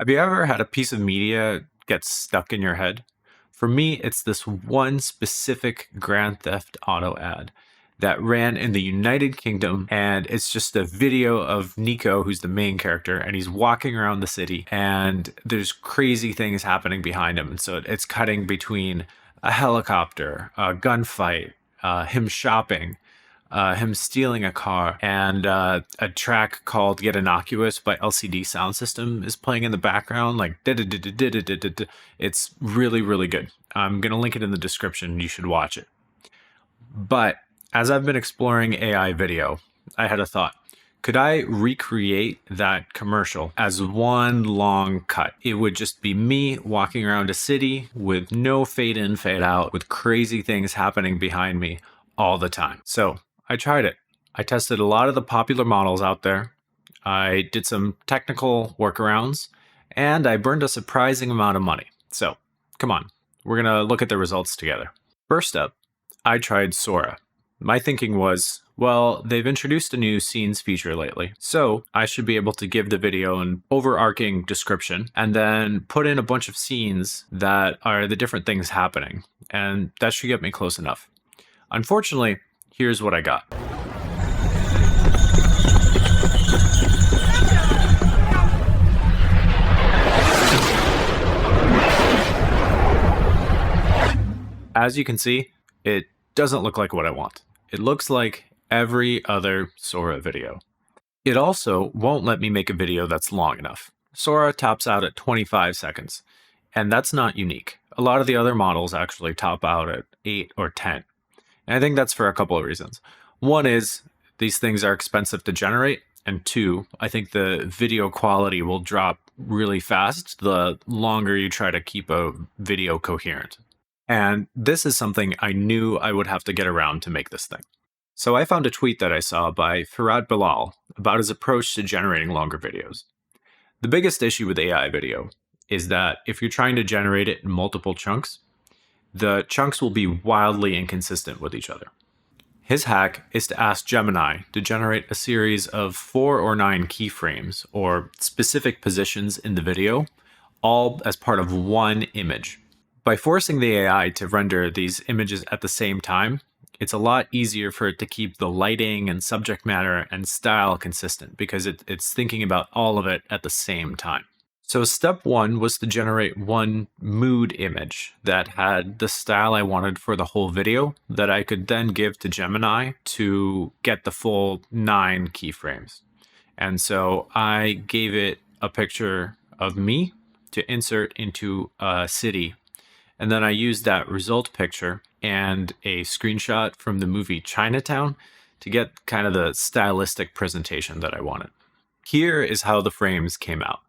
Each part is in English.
Have you ever had a piece of media get stuck in your head? For me, it's this one specific Grand Theft Auto ad that ran in the United Kingdom, and it's just a video of Nico, who's the main character, and he's walking around the city, and there's crazy things happening behind him. And so it's cutting between a helicopter, a gunfight, him shopping, him stealing a car, and a track called Get Innocuous by LCD Sound System is playing in the background, like it's really, really good. I'm going to link it in the description. You should watch it. But as I've been exploring AI video, I had a thought. Could I recreate that commercial as one long cut? It would just be me walking around a city with no fade in, fade out, with crazy things happening behind me all the time. So I tried it. I tested a lot of the popular models out there. I did some technical workarounds, and I burned a surprising amount of money. So come on, we're gonna look at the results together. First up, I tried Sora. My thinking was, well, they've introduced a new scenes feature lately, so I should be able to give the video an overarching description and then put in a bunch of scenes that are the different things happening, and that should get me close enough. Unfortunately, here's what I got. As you can see, it doesn't look like what I want. It looks like every other Sora video. It also won't let me make a video that's long enough. Sora tops out at 25 seconds, and that's not unique. A lot of the other models actually top out at 8 or 10. And I think that's for a couple of reasons. One is these things are expensive to generate, and two, I think the video quality will drop really fast the longer you try to keep a video coherent. And this is something I knew I would have to get around to make this thing. So I found a tweet that I saw by Farad Bilal about his approach to generating longer videos. The biggest issue with AI video is that if you're trying to generate it in multiple chunks, the chunks will be wildly inconsistent with each other. His hack is to ask Gemini to generate a series of 4 or 9 keyframes, or specific positions in the video, all as part of one image. By forcing the AI to render these images at the same time, it's a lot easier for it to keep the lighting and subject matter and style consistent because it's thinking about all of it at the same time. So step one was to generate one mood image that had the style I wanted for the whole video that I could then give to Gemini to get the full 9 keyframes. And so I gave it a picture of me to insert into a city. And then I used that result picture and a screenshot from the movie Chinatown to get kind of the stylistic presentation that I wanted. Here is how the frames came out.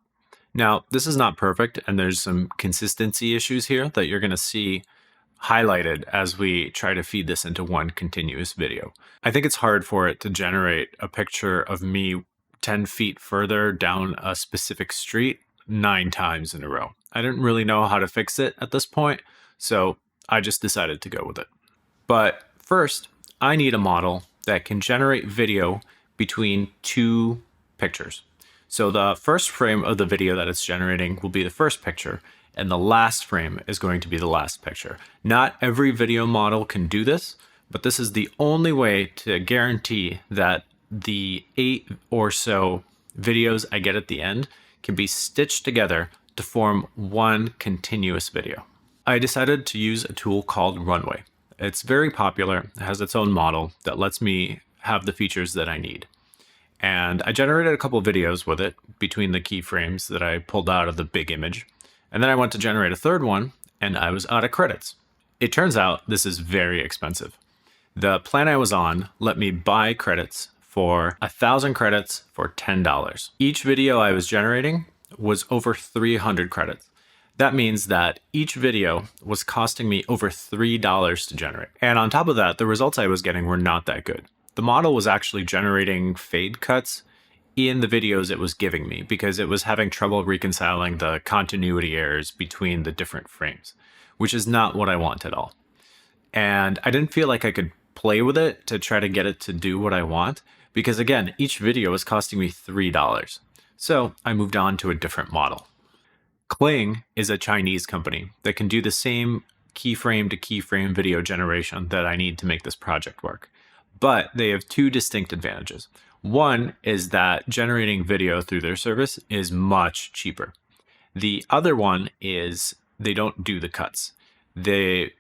Now, this is not perfect, and there's some consistency issues here that you're going to see highlighted as we try to feed this into one continuous video. I think it's hard for it to generate a picture of me 10 feet further down a specific street 9 times in a row. I didn't really know how to fix it at this point, so I just decided to go with it. But first, I need a model that can generate video between 2 pictures. So the first frame of the video that it's generating will be the first picture, and the last frame is going to be the last picture. Not every video model can do this, but this is the only way to guarantee that the 8 or so videos I get at the end can be stitched together to form one continuous video. I decided to use a tool called Runway. It's very popular, it has its own model that lets me have the features that I need. And I generated a couple of videos with it between the keyframes that I pulled out of the big image. And then I went to generate a third one, and I was out of credits. It turns out this is very expensive. The plan I was on let me buy credits for 1,000 credits for $10. Each video I was generating was over 300 credits. That means that each video was costing me over $3 to generate. And on top of that, the results I was getting were not that good. The model was actually generating fade cuts in the videos it was giving me because it was having trouble reconciling the continuity errors between the different frames, which is not what I want at all. And I didn't feel like I could play with it to try to get it to do what I want because, again, each video was costing me $3. So I moved on to a different model. Kling is a Chinese company that can do the same keyframe to keyframe video generation that I need to make this project work. But they have two distinct advantages. One is that generating video through their service is much cheaper. The other one is they don't do the cuts. The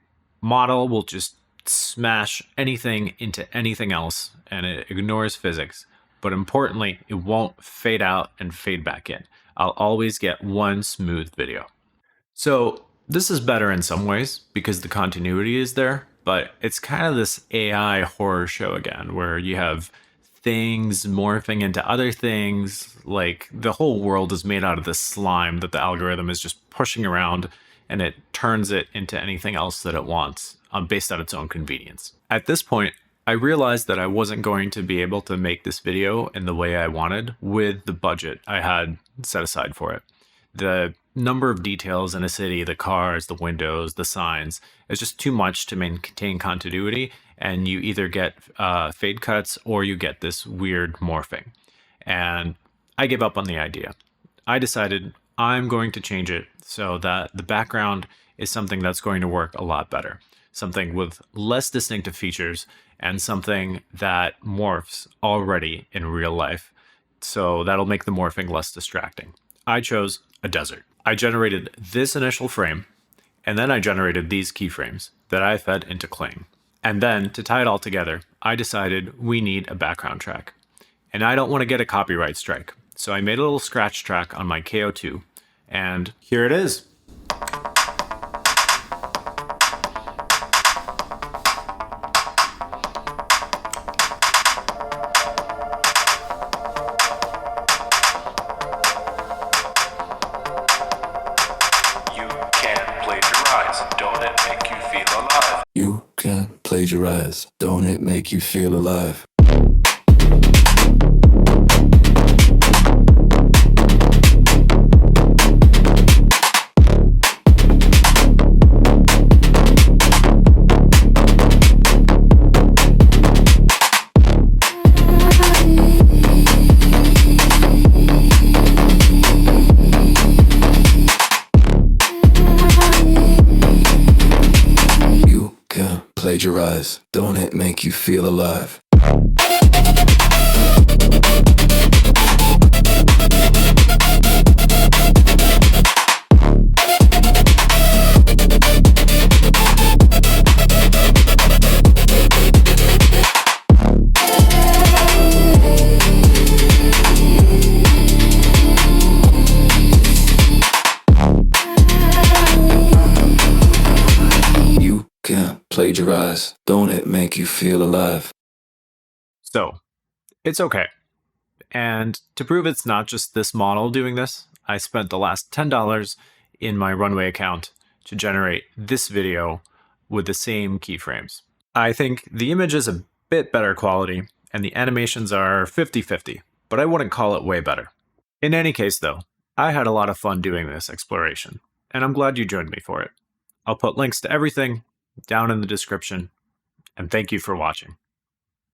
model will just smash anything into anything else and it ignores physics. But importantly, it won't fade out and fade back in. I'll always get one smooth video. So this is better in some ways because the continuity is there, but it's kind of this AI horror show again, where you have things morphing into other things. Like the whole world is made out of this slime that the algorithm is just pushing around, and it turns it into anything else that it wants based on its own convenience. At this point, I realized that I wasn't going to be able to make this video in the way I wanted with the budget I had set aside for it. The number of details in a city, the cars, the windows, the signs, is just too much to maintain continuity, and you either get fade cuts or you get this weird morphing. And I gave up on the idea. I decided I'm going to change it so that the background is something that's going to work a lot better. Something with less distinctive features and something that morphs already in real life. So that'll make the morphing less distracting. I chose a desert. I generated this initial frame, and then I generated these keyframes that I fed into Kling. And then to tie it all together, I decided we need a background track. And I don't want to get a copyright strike. So I made a little scratch track on my KO2, and here it is. Don't it make you feel alive? You can't plagiarize. Don't it make you feel alive? Plagiarize. Don't it make you feel alive? Plagiarize. Don't it make you feel alive? So, it's okay. And to prove it's not just this model doing this, I spent the last $10 in my Runway account to generate this video with the same keyframes. I think the image is a bit better quality, and the animations are 50-50, but I wouldn't call it way better. In any case, though, I had a lot of fun doing this exploration, and I'm glad you joined me for it. I'll put links to everything down in the description, and thank you for watching.